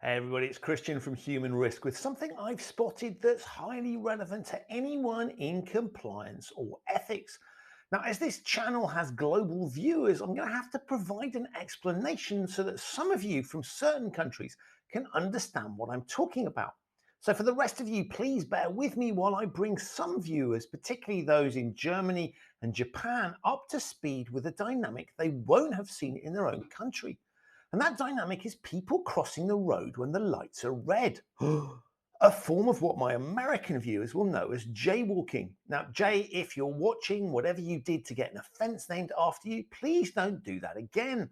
Hey everybody, it's Christian from Human Risk with something I've spotted that's highly relevant to anyone in compliance or ethics. Now, as this channel has global viewers, I'm going to have to provide an explanation so that some of you from certain countries can understand what I'm talking about. So, for the rest of you, please bear with me while I bring some viewers, particularly those in Germany and Japan, up to speed with a dynamic they won't have seen in their own country. And that dynamic is people crossing the road when the lights are red. A form of what my American viewers will know as jaywalking. Now, Jay, if you're watching, whatever you did to get an offence named after you, please don't do that again.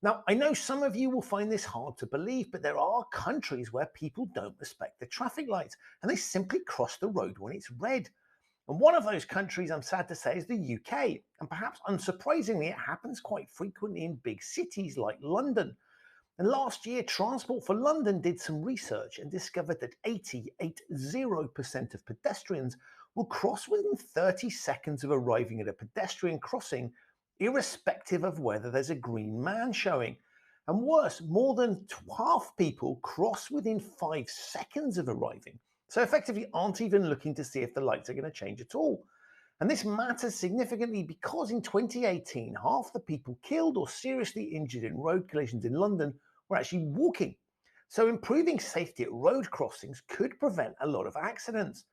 Now, I know some of you will find this hard to believe, but there are countries where people don't respect the traffic lights and they simply cross the road when it's red. And one of those countries, I'm sad to say, is the UK. And perhaps unsurprisingly, it happens quite frequently in big cities like London. And last year, Transport for London did some research and discovered that 80% of pedestrians will cross within 30 seconds of arriving at a pedestrian crossing, irrespective of whether there's a green man showing. And worse, more than half people cross within 5 seconds of arriving. So effectively aren't even looking to see if the lights are going to change at all. And this matters significantly because in 2018, half the people killed or seriously injured in road collisions in London were actually walking. So improving safety at road crossings could prevent a lot of accidents.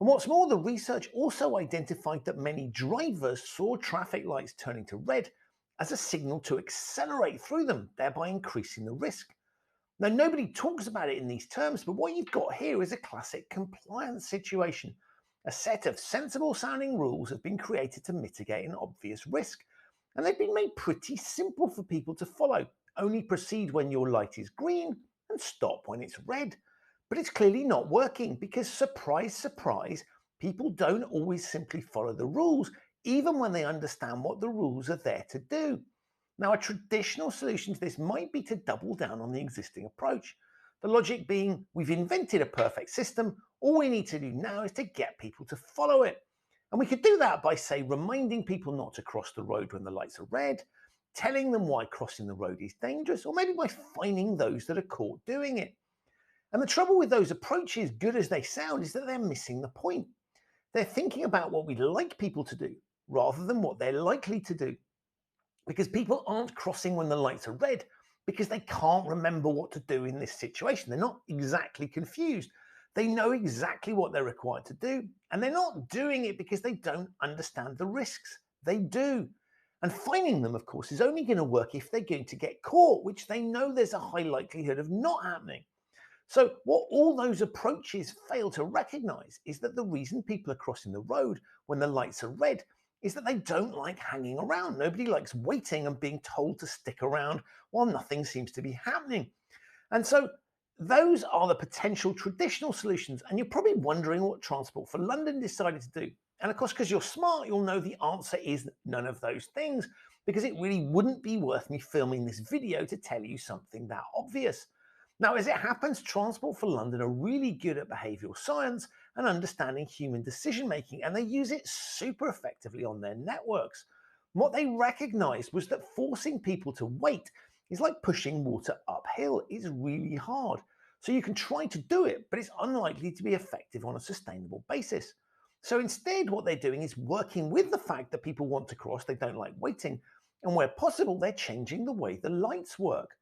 And what's more, the research also identified that many drivers saw traffic lights turning to red as a signal to accelerate through them, thereby increasing the risk. Now, nobody talks about it in these terms, but what you've got here is a classic compliance situation. A set of sensible sounding rules have been created to mitigate an obvious risk, and they've been made pretty simple for people to follow. Only proceed when your light is green and stop when it's red. But it's clearly not working because, surprise, surprise, people don't always simply follow the rules, even when they understand what the rules are there to do. Now, a traditional solution to this might be to double down on the existing approach. The logic being, we've invented a perfect system, all we need to do now is to get people to follow it. And we could do that by, say, reminding people not to cross the road when the lights are red, telling them why crossing the road is dangerous, or maybe by fining those that are caught doing it. And the trouble with those approaches, good as they sound, is that they're missing the point. They're thinking about what we'd like people to do rather than what they're likely to do. Because people aren't crossing when the lights are red because they can't remember what to do in this situation. They're not exactly confused. They know exactly what they're required to do, and they're not doing it because they don't understand the risks. They do. And finding them, of course, is only going to work if they're going to get caught, which they know there's a high likelihood of not happening. So, what all those approaches fail to recognize is that the reason people are crossing the road when the lights are red is that they don't like hanging around. Nobody likes waiting and being told to stick around while nothing seems to be happening. And so, those are the potential traditional solutions. And you're probably wondering what Transport for London decided to do. And of course, because you're smart, you'll know the answer is none of those things, because it really wouldn't be worth me filming this video to tell you something that obvious. Now, as it happens, Transport for London are really good at behavioural science and understanding human decision making, and they use it super effectively on their networks. What they recognised was that forcing people to wait is like pushing water uphill. It's really hard. So you can try to do it, but it's unlikely to be effective on a sustainable basis. So instead, what they're doing is working with the fact that people want to cross, they don't like waiting, and where possible, they're changing the way the lights work.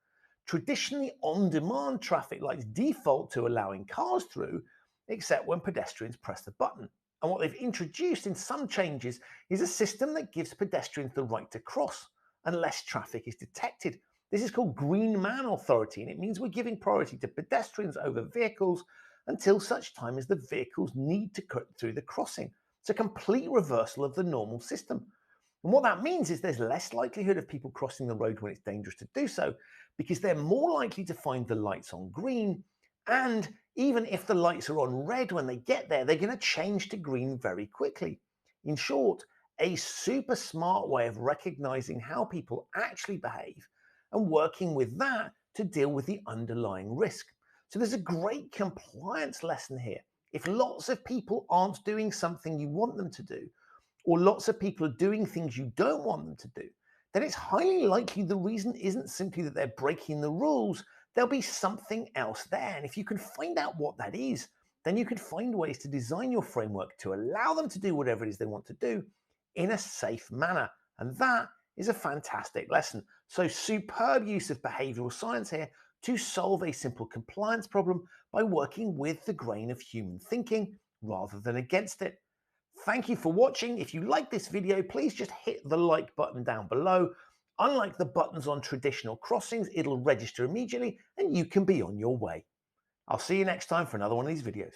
Traditionally, on-demand traffic lights default to allowing cars through, except when pedestrians press the button. And what they've introduced in some changes is a system that gives pedestrians the right to cross unless traffic is detected. This is called Green Man Authority, and it means we're giving priority to pedestrians over vehicles until such time as the vehicles need to cut through the crossing. It's a complete reversal of the normal system. And what that means is there's less likelihood of people crossing the road when it's dangerous to do so, because they're more likely to find the lights on green. And even if the lights are on red when they get there, they're going to change to green very quickly. In short, a super smart way of recognizing how people actually behave and working with that to deal with the underlying risk. So there's a great compliance lesson here. If lots of people aren't doing something you want them to do, or lots of people are doing things you don't want them to do, then it's highly likely the reason isn't simply that they're breaking the rules, there'll be something else there. And if you can find out what that is, then you can find ways to design your framework to allow them to do whatever it is they want to do in a safe manner. And that is a fantastic lesson. So superb use of behavioral science here to solve a simple compliance problem by working with the grain of human thinking rather than against it. Thank you for watching. If you like this video, please just hit the like button down below. Unlike the buttons on traditional crossings, it'll register immediately and you can be on your way. I'll see you next time for another one of these videos.